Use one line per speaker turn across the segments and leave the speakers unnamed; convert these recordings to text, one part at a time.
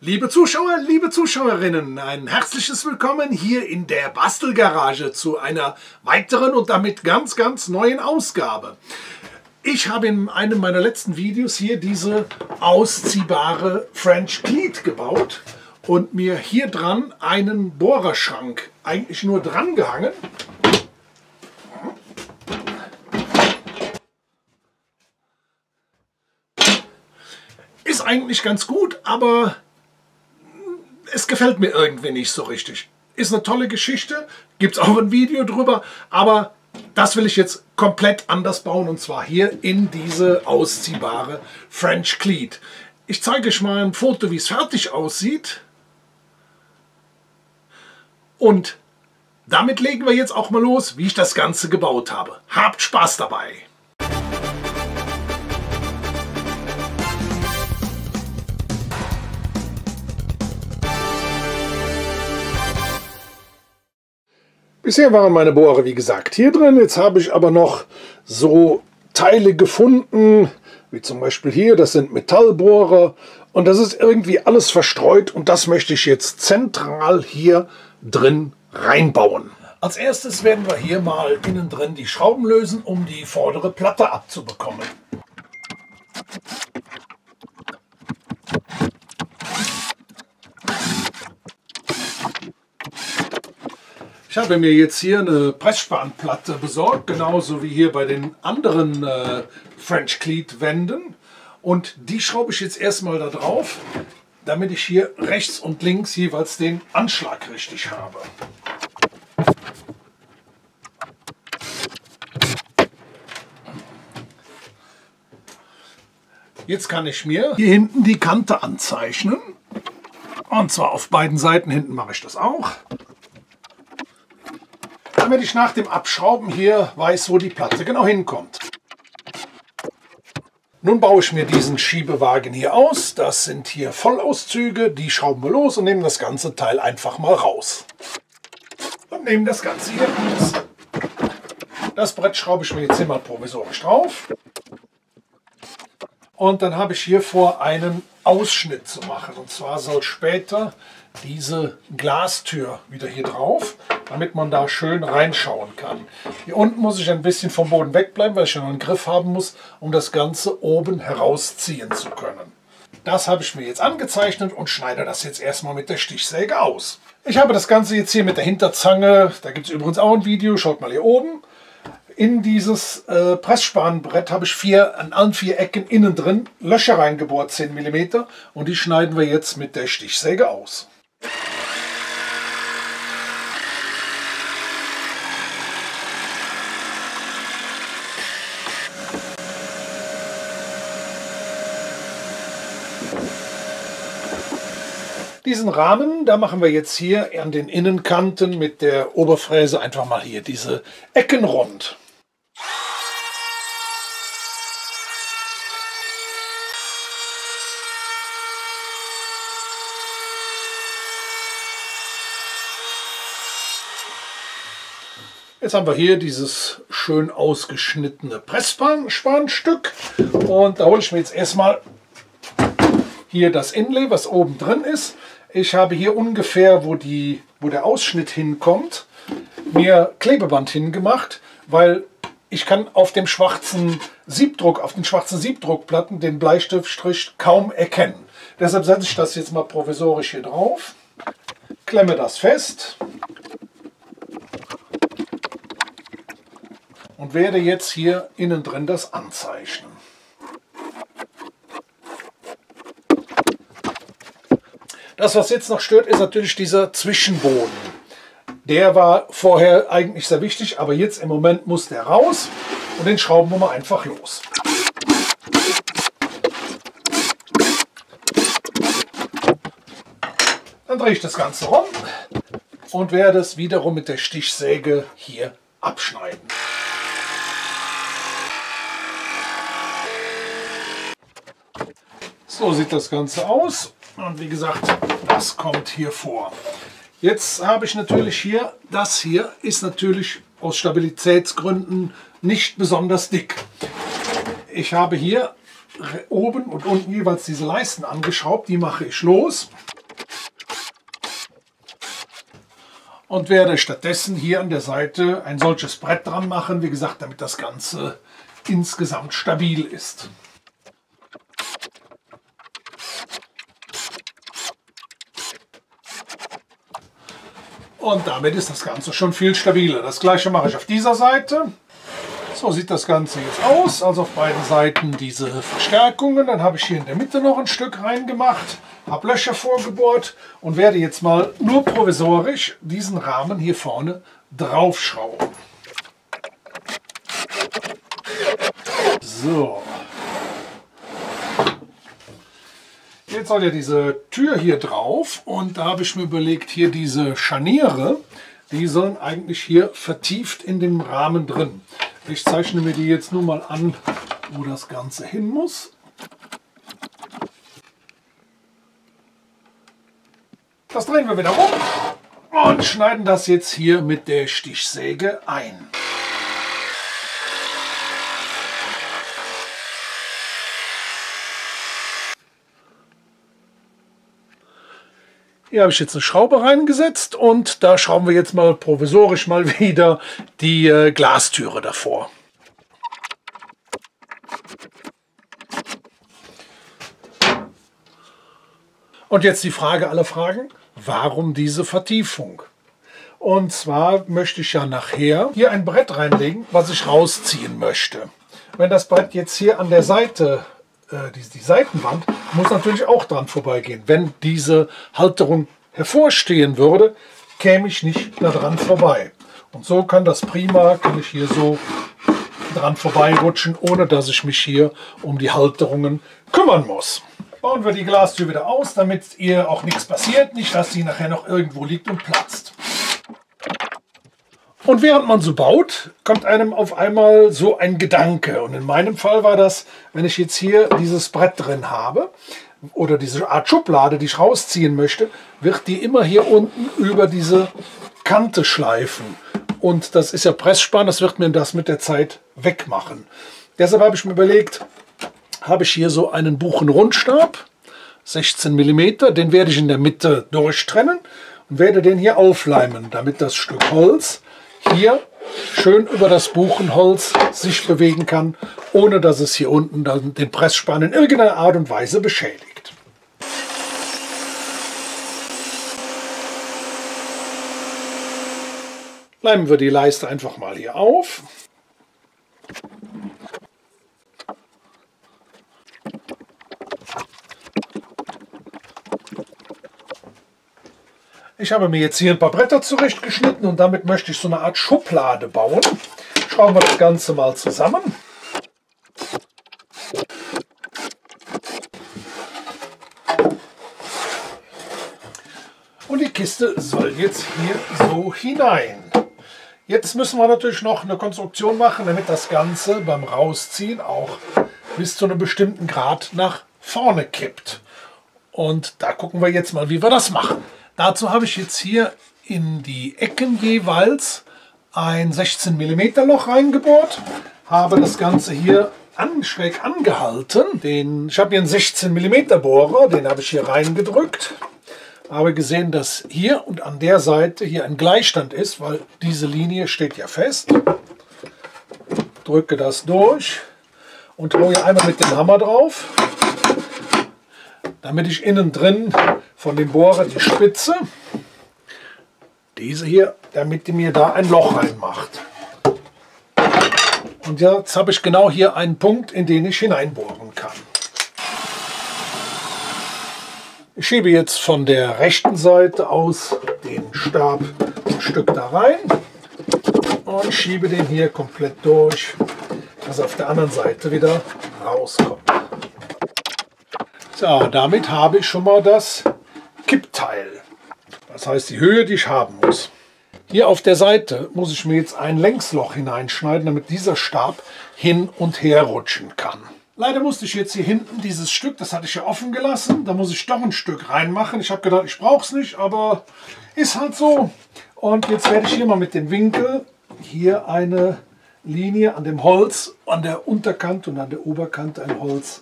Liebe Zuschauer, liebe Zuschauerinnen, ein herzliches Willkommen hier in der Bastelgarage zu einer weiteren und damit ganz neuen Ausgabe. Ich habe in einem meiner letzten Videos hier diese ausziehbare French Cleat gebaut und mir hier dran einen Bohrerschrank eigentlich nur dran gehangen. Ist eigentlich ganz gut, aber es gefällt mir irgendwie nicht so richtig. Ist eine tolle Geschichte, gibt es auch ein Video drüber, aber das will ich jetzt komplett anders bauen und zwar hier in diese ausziehbare French Cleat. Ich zeige euch mal ein Foto, wie es fertig aussieht. Und damit legen wir jetzt auch mal los, wie ich das Ganze gebaut habe. Habt Spaß dabei! Bisher waren meine Bohrer, wie gesagt, hier drin. Jetzt habe ich aber noch so Teile gefunden, wie zum Beispiel hier, das sind Metallbohrer. Und das ist irgendwie alles verstreut und das möchte ich jetzt zentral hier drin reinbauen. Als erstes werden wir hier mal innen drin die Schrauben lösen, um die vordere Platte abzubekommen. Ich habe mir jetzt hier eine Pressspanplatte besorgt, genauso wie hier bei den anderen French Cleat Wänden. Und die schraube ich jetzt erstmal da drauf, damit ich hier rechts und links jeweils den Anschlag richtig habe. Jetzt kann ich mir hier hinten die Kante anzeichnen. Und zwar auf beiden Seiten, hinten mache ich das auch. Damit ich nach dem Abschrauben hier weiß, wo die Platte genau hinkommt. Nun baue ich mir diesen Schiebewagen hier aus. Das sind hier Vollauszüge, die schrauben wir los und nehmen das ganze Teil einfach mal raus. Und nehmen das Ganze hier raus. Das Brett schraube ich mir jetzt hier mal provisorisch drauf. Und dann habe ich hier vor, einen Ausschnitt zu machen. Und zwar soll später diese Glastür wieder hier drauf, damit man da schön reinschauen kann. Hier unten muss ich ein bisschen vom Boden wegbleiben, weil ich ja noch einen Griff haben muss, um das Ganze oben herausziehen zu können. Das habe ich mir jetzt angezeichnet und schneide das jetzt erstmal mit der Stichsäge aus. Ich habe das Ganze jetzt hier mit der Hinterzange, da gibt es übrigens auch ein Video, schaut mal hier oben. In dieses Pressspanbrett habe ich an allen 4 Ecken innen drin Löcher reingebohrt, 10 mm, und die schneiden wir jetzt mit der Stichsäge aus. Diesen Rahmen, da machen wir jetzt hier an den Innenkanten mit der Oberfräse einfach mal hier diese Ecken rund. Jetzt haben wir hier dieses schön ausgeschnittene Pressspanstück und da hole ich mir jetzt erstmal hier das Inlay, was oben drin ist. Ich habe hier ungefähr, wo der Ausschnitt hinkommt, mir Klebeband hingemacht, weil ich kann auf dem schwarzen Siebdruck, auf den schwarzen Siebdruckplatten den Bleistiftstrich kaum erkennen. Deshalb setze ich das jetzt mal provisorisch hier drauf, klemme das fest und werde jetzt hier innen drin das anzeichnen. Das, was jetzt noch stört, ist natürlich dieser Zwischenboden. Der war vorher eigentlich sehr wichtig, aber jetzt im Moment muss der raus und den schrauben wir mal einfach los. Dann drehe ich das Ganze rum und werde es wiederum mit der Stichsäge hier abschneiden. So sieht das Ganze aus. Und wie gesagt, das kommt hier vor. Jetzt habe ich natürlich hier, das hier ist natürlich aus Stabilitätsgründen nicht besonders dick. Ich habe hier oben und unten jeweils diese Leisten angeschraubt, die mache ich los. und werde stattdessen hier an der Seite ein solches Brett dran machen, wie gesagt, damit das Ganze insgesamt stabil ist. Und damit ist das Ganze schon viel stabiler. Das gleiche mache ich auf dieser Seite. So sieht das Ganze jetzt aus. Also auf beiden Seiten diese Verstärkungen. Dann habe ich hier in der Mitte noch ein Stück reingemacht, habe Löcher vorgebohrt und werde jetzt mal nur provisorisch diesen Rahmen hier vorne draufschrauben. So. Jetzt soll ja diese Tür hier drauf und da habe ich mir überlegt, hier diese Scharniere, die sollen eigentlich hier vertieft in dem Rahmen drin. Ich zeichne mir die jetzt nur mal an, wo das Ganze hin muss. Das drehen wir wieder um und schneiden das jetzt hier mit der Stichsäge ein. Hier habe ich jetzt eine Schraube reingesetzt und da schrauben wir jetzt mal provisorisch mal wieder die Glastüre davor. Und jetzt die Frage aller Fragen, warum diese Vertiefung? Und zwar möchte ich ja nachher hier ein Brett reinlegen, was ich rausziehen möchte. Wenn das Brett jetzt hier an der Seite, die Seitenwand, muss natürlich auch dran vorbeigehen. Wenn diese Halterung hervorstehen würde, käme ich nicht daran vorbei. Und so kann ich hier so dran vorbeirutschen, ohne dass ich mich hier um die Halterungen kümmern muss. Bauen wir die Glastür wieder aus, damit ihr auch nichts passiert, nicht dass sie nachher noch irgendwo liegt und platzt. Und während man so baut, kommt einem auf einmal so ein Gedanke. Und in meinem Fall war das, wenn ich jetzt hier dieses Brett drin habe oder diese Art Schublade, die ich rausziehen möchte, wird die immer hier unten über diese Kante schleifen. Und das ist ja Pressspan, das wird mir das mit der Zeit wegmachen. Deshalb habe ich mir überlegt, habe ich hier so einen Buchenrundstab, 16 mm, den werde ich in der Mitte durchtrennen und werde den hier aufleimen, damit das Stück Holz hier schön über das Buchenholz sich bewegen kann, ohne dass es hier unten dann den Pressspan in irgendeiner Art und Weise beschädigt. Leimen wir die Leiste einfach mal hier auf. Ich habe mir jetzt hier ein paar Bretter zurechtgeschnitten und damit möchte ich so eine Art Schublade bauen. Schrauben wir das Ganze mal zusammen. Und die Kiste soll jetzt hier so hinein. Jetzt müssen wir natürlich noch eine Konstruktion machen, damit das Ganze beim Rausziehen auch bis zu einem bestimmten Grad nach vorne kippt. Und da gucken wir jetzt mal, wie wir das machen. Dazu habe ich jetzt hier in die Ecken jeweils ein 16 mm Loch reingebohrt, habe das Ganze hier schräg angehalten. Ich habe hier einen 16 mm Bohrer, den habe ich hier reingedrückt. Habe gesehen, dass hier und an der Seite hier ein Gleichstand ist, weil diese Linie steht ja fest. Drücke das durch und haue hier einmal mit dem Hammer drauf, damit ich innen drin von dem Bohrer die Spitze, diese hier, damit die mir da ein Loch reinmacht. Und jetzt habe ich genau hier einen Punkt, in den ich hineinbohren kann. Ich schiebe jetzt von der rechten Seite aus den Stab ein Stück da rein und schiebe den hier komplett durch, dass er auf der anderen Seite wieder rauskommt. So, damit habe ich schon mal das Kippteil. Das heißt die Höhe, die ich haben muss. Hier auf der Seite muss ich mir jetzt ein Längsloch hineinschneiden, damit dieser Stab hin und her rutschen kann. Leider musste ich jetzt hier hinten dieses Stück, das hatte ich ja offen gelassen, da muss ich doch ein Stück reinmachen. Ich habe gedacht, ich brauche es nicht, aber ist halt so. Und jetzt werde ich hier mal mit dem Winkel hier eine Linie an dem Holz, an der Unterkante und an der Oberkante ein Holz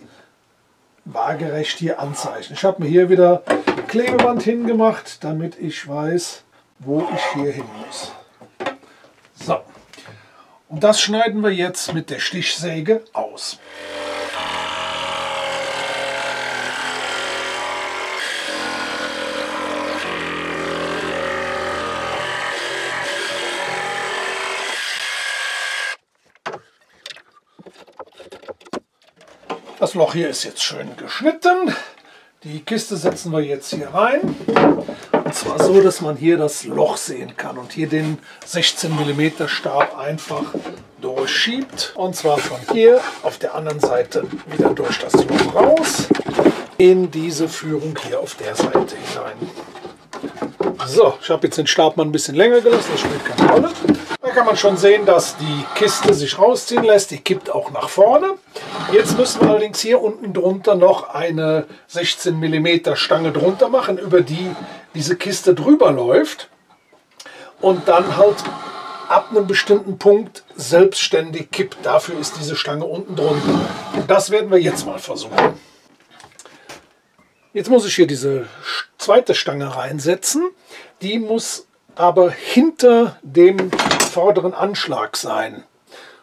waagerecht hier anzeichnen. Ich habe mir hier wieder Klebeband hingemacht, damit ich weiß, wo ich hier hin muss. So, und das schneiden wir jetzt mit der Stichsäge aus. Das Loch hier ist jetzt schön geschnitten. Die Kiste setzen wir jetzt hier rein. Und zwar so, dass man hier das Loch sehen kann und hier den 16 mm Stab einfach durchschiebt. Und zwar von hier auf der anderen Seite wieder durch das Loch raus in diese Führung hier auf der Seite hinein. So, ich habe jetzt den Stab mal ein bisschen länger gelassen, das spielt keine Rolle. Da kann man schon sehen, dass die Kiste sich rausziehen lässt. Die kippt auch nach vorne. Jetzt müssen wir allerdings hier unten drunter noch eine 16 mm Stange drunter machen, über die diese Kiste drüber läuft und dann halt ab einem bestimmten Punkt selbstständig kippt. Dafür ist diese Stange unten drunter. Und das werden wir jetzt mal versuchen. Jetzt muss ich hier diese zweite Stange reinsetzen. Die muss aber hinter dem vorderen Anschlag sein.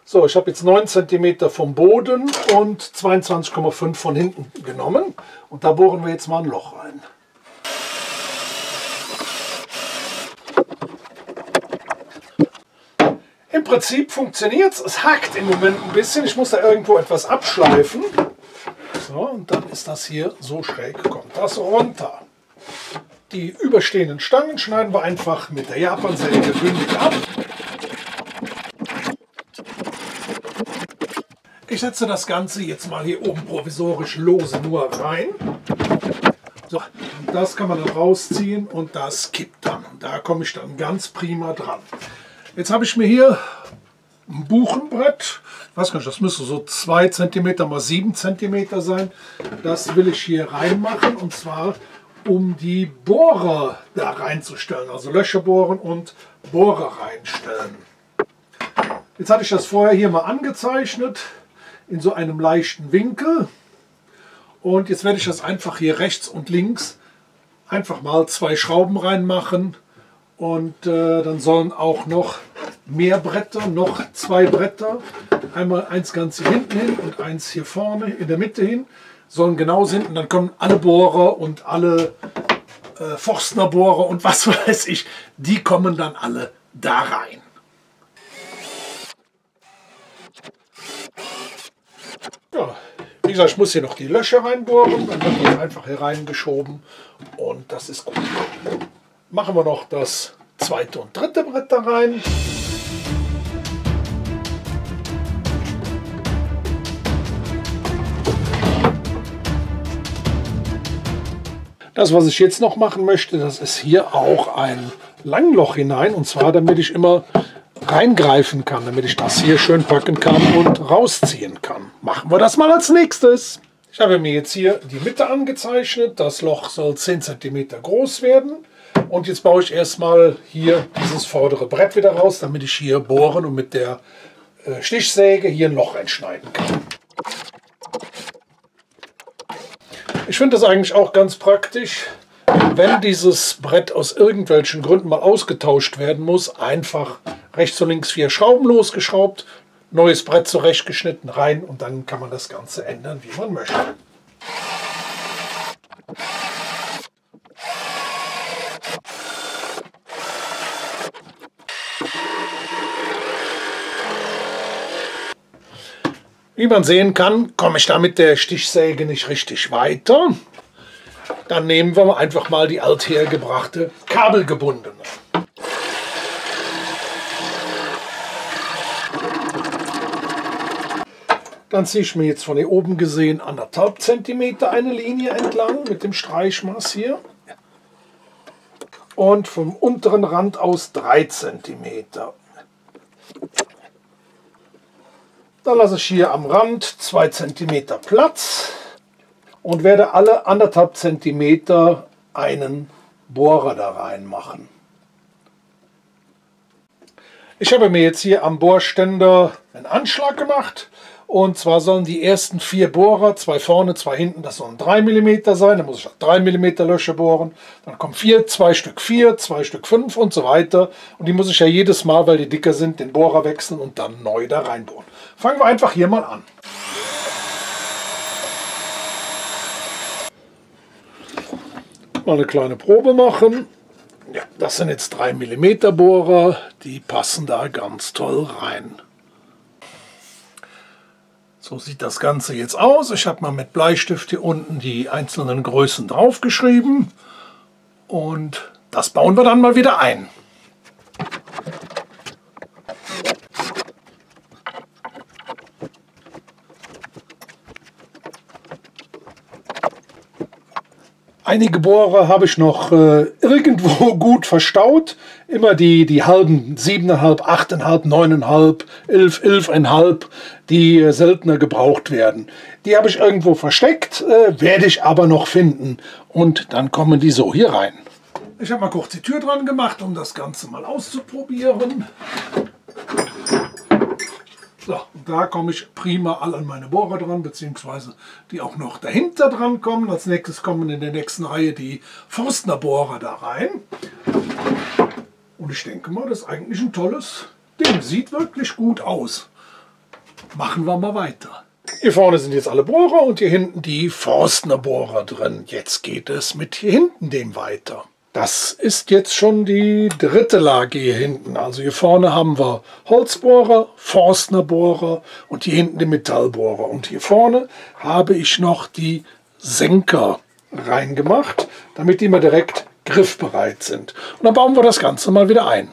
So, ich habe jetzt 9 cm vom Boden und 22,5 von hinten genommen. Und da bohren wir jetzt mal ein Loch rein. Im Prinzip funktioniert es. Es hakt im Moment ein bisschen. Ich muss da irgendwo etwas abschleifen. So, und dann ist das hier so schräg, kommt das runter. Die überstehenden Stangen schneiden wir einfach mit der Japansäge bündig ab. Ich setze das Ganze jetzt mal hier oben provisorisch lose nur rein. So, und das kann man dann rausziehen und das kippt dann. Da komme ich dann ganz prima dran. Jetzt habe ich mir hier ein Buchenbrett. Ich weiß gar nicht, das müsste so 2 cm mal 7 cm sein. Das will ich hier reinmachen und zwar um die Bohrer da reinzustellen. Also Löcher bohren und Bohrer reinstellen. Jetzt hatte ich das vorher hier mal angezeichnet in so einem leichten Winkel. Und jetzt werde ich das einfach hier rechts und links einfach mal 2 Schrauben reinmachen. Und dann sollen auch noch mehr Bretter, noch 2 Bretter, einmal eins ganz hier hinten hin und eins hier vorne in der Mitte hin, sollen genau sind. Und dann kommen alle Bohrer und alle Forstnerbohrer und was weiß ich, die kommen dann alle da rein. Ja, wie gesagt, ich muss hier noch die Löcher reinbohren, dann wird das einfach hier reingeschoben und das ist gut. Machen wir noch das zweite und dritte Brett da rein. Das, was ich jetzt noch machen möchte, das ist hier auch ein Langloch hinein. Und zwar, damit ich immer reingreifen kann, damit ich das hier schön packen kann und rausziehen kann. Machen wir das mal als nächstes. Ich habe mir jetzt hier die Mitte angezeichnet. Das Loch soll 10 cm groß werden. Und jetzt baue ich erstmal hier dieses vordere Brett wieder raus, damit ich hier bohren und mit der Stichsäge hier ein Loch reinschneiden kann. Ich finde das eigentlich auch ganz praktisch, wenn dieses Brett aus irgendwelchen Gründen mal ausgetauscht werden muss, einfach rechts und links 4 Schrauben losgeschraubt, neues Brett zurechtgeschnitten rein und dann kann man das Ganze ändern, wie man möchte. Wie man sehen kann, komme ich da mit der Stichsäge nicht richtig weiter. Dann nehmen wir einfach mal die althergebrachte kabelgebundene. Dann ziehe ich mir jetzt von hier oben gesehen 1,5 cm eine Linie entlang mit dem Streichmaß hier. Und vom unteren Rand aus 3 cm. Dann lasse ich hier am Rand 2 cm Platz und werde alle 1,5 cm einen Bohrer da reinmachen. Ich habe mir jetzt hier am Bohrständer einen Anschlag gemacht Und zwar sollen die ersten 4 Bohrer, 2 vorne, 2 hinten, das sollen 3 mm sein. Dann muss ich 3 mm Löcher bohren. Dann kommen 4, 2 Stück 4, 2 Stück 5 und so weiter. Und die muss ich ja jedes Mal, weil die dicker sind, den Bohrer wechseln und dann neu da reinbohren. Fangen wir einfach hier mal an. Mal eine kleine Probe machen. Ja, das sind jetzt 3 mm Bohrer, die passen da ganz toll rein. So sieht das Ganze jetzt aus. Ich habe mal mit Bleistift hier unten die einzelnen Größen draufgeschrieben und das bauen wir dann mal wieder ein. Einige Bohrer habe ich noch irgendwo gut verstaut. Immer die halben 7,5, 8,5, 9,5, 11, 11,5, die seltener gebraucht werden. Die habe ich irgendwo versteckt, werde ich aber noch finden. Und dann kommen die so hier rein. Ich habe mal kurz die Tür dran gemacht, um das Ganze mal auszuprobieren. So, und da komme ich prima alle an meine Bohrer dran, beziehungsweise die auch noch dahinter dran kommen. Als nächstes kommen in der nächsten Reihe die Forstner Bohrer da rein. Und ich denke mal, das ist eigentlich ein tolles Ding. Sieht wirklich gut aus. Machen wir mal weiter. Hier vorne sind jetzt alle Bohrer und hier hinten die Forstner Bohrer drin. Jetzt geht es mit hier hinten dem weiter. Das ist jetzt schon die dritte Lage hier hinten. Also hier vorne haben wir Holzbohrer, Forstner Bohrer und hier hinten die Metallbohrer. Und hier vorne habe ich noch die Senker reingemacht, damit die mal direkt griffbereit sind. Und dann bauen wir das Ganze mal wieder ein.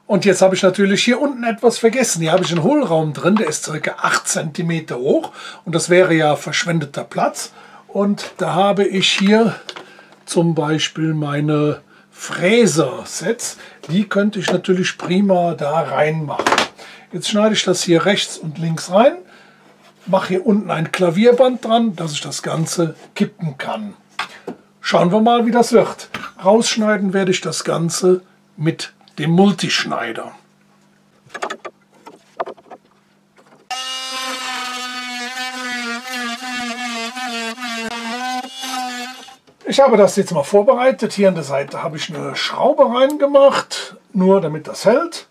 Und jetzt habe ich natürlich hier unten etwas vergessen. Hier habe ich einen Hohlraum drin, der ist ca. 8 cm hoch. Und das wäre ja verschwendeter Platz. Und da habe ich hier zum Beispiel meine Fräser-Sets. Die könnte ich natürlich prima da reinmachen. Jetzt schneide ich das hier rechts und links rein. Mache hier unten ein Klavierband dran, dass ich das Ganze kippen kann. Schauen wir mal, wie das wird. Rausschneiden werde ich das Ganze mit dem Multischneider. Ich habe das jetzt mal vorbereitet. Hier an der Seite habe ich eine Schraube reingemacht, nur damit das hält.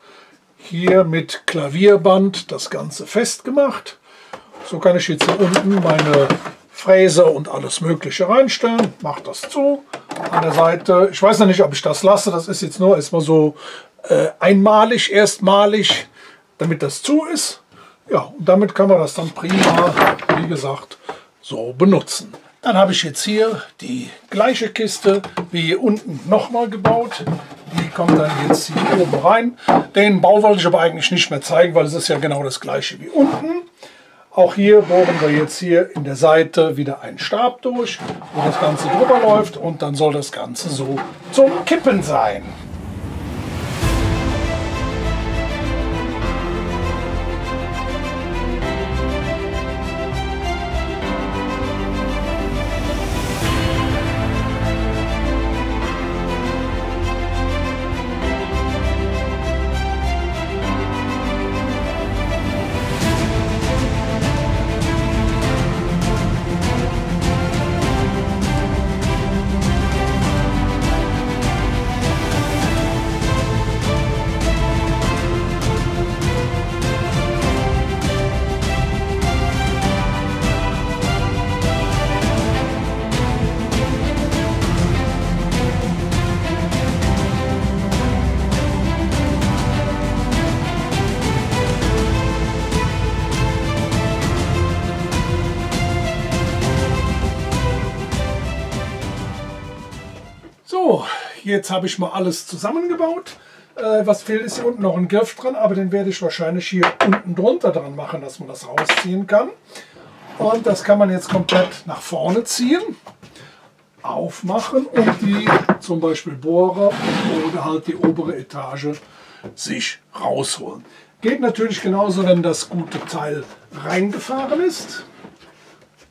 Hier mit Klavierband das Ganze festgemacht. So kann ich jetzt hier unten meine Fräser und alles Mögliche reinstellen. Mache das zu. An der Seite, ich weiß noch nicht, ob ich das lasse. Das ist jetzt nur erstmal so einmalig, erstmalig, damit das zu ist. Ja, und damit kann man das dann prima, wie gesagt, so benutzen. Dann habe ich jetzt hier die gleiche Kiste wie hier unten nochmal gebaut. Die kommt dann jetzt hier oben rein. Den Bau wollte ich aber eigentlich nicht mehr zeigen, weil es ist ja genau das gleiche wie unten. Auch hier bohren wir jetzt hier in der Seite wieder einen Stab durch, wo das Ganze drüber läuft und dann soll das Ganze so zum Kippen sein. So, jetzt habe ich mal alles zusammengebaut. Was fehlt, ist hier unten noch ein Griff dran, aber den werde ich wahrscheinlich hier unten drunter dran machen, dass man das rausziehen kann. Und das kann man jetzt komplett nach vorne ziehen, aufmachen und die zum Beispiel Bohrer oder halt die obere Etage sich rausholen. Geht natürlich genauso, wenn das gute Teil reingefahren ist.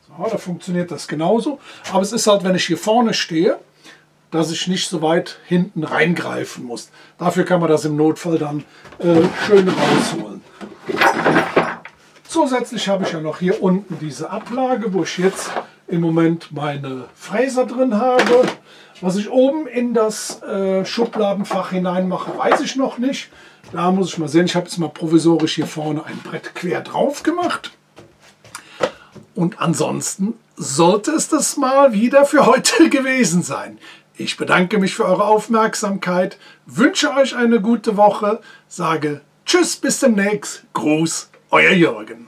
So, da funktioniert das genauso. Aber es ist halt, wenn ich hier vorne stehe, dass ich nicht so weit hinten reingreifen muss. Dafür kann man das im Notfall dann schön rausholen. Zusätzlich habe ich ja noch hier unten diese Ablage, wo ich jetzt im Moment meine Fräser drin habe. Was ich oben in das Schubladenfach hinein mache, weiß ich noch nicht. Da muss ich mal sehen. Ich habe jetzt mal provisorisch hier vorne ein Brett quer drauf gemacht. Und ansonsten sollte es das mal wieder für heute gewesen sein. Ich bedanke mich für eure Aufmerksamkeit, wünsche euch eine gute Woche, sage Tschüss, bis demnächst, Gruß, euer Jürgen.